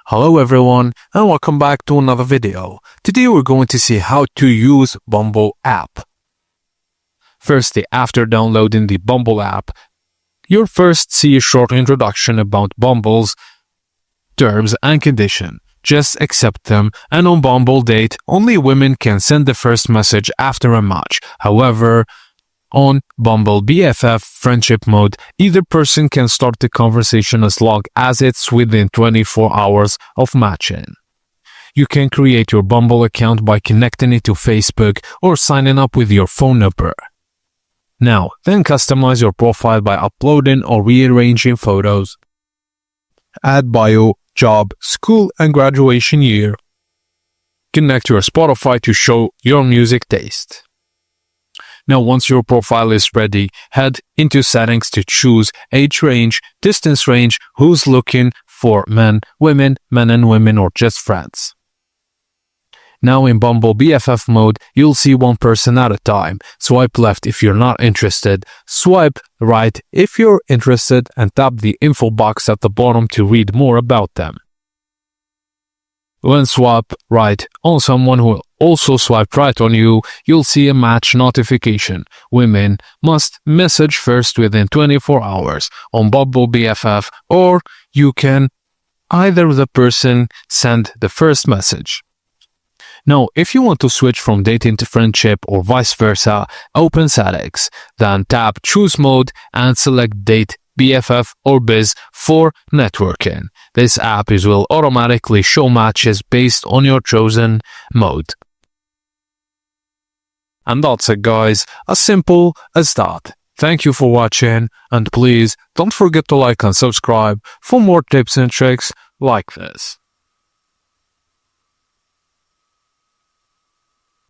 Hello everyone and welcome back to another video. Today we're going to see how to use Bumble app. Firstly, after downloading the Bumble app, you'll first see a short introduction about Bumble's terms and conditions. Just accept them, and on Bumble Date, only women can send the first message after a match. However, on Bumble BFF friendship mode, either person can start the conversation as long as it's within 24 hours of matching. You can create your Bumble account by connecting it to Facebook or signing up with your phone number. Now, then customize your profile by uploading or rearranging photos. Add bio, job, school, and graduation year. Connect your Spotify to show your music taste. Now, once your profile is ready, head into settings to choose age range, distance range, who's looking for men, women, men and women, or just friends. Now in Bumble BFF mode, you'll see one person at a time. Swipe left if you're not interested, swipe right if you're interested, and tap the info box at the bottom to read more about them. When swipe right on someone who also swiped right on you, you'll see a match notification. Women must message first within 24 hours on Bumble BFF, or you can either the person send the first message. Now, if you want to switch from dating to friendship or vice versa, open settings, then tap choose mode and select date, BFF or biz for networking. This app will automatically show matches based on your chosen mode. And that's it guys, as simple as that. Thank you for watching, and please don't forget to like and subscribe for more tips and tricks like this.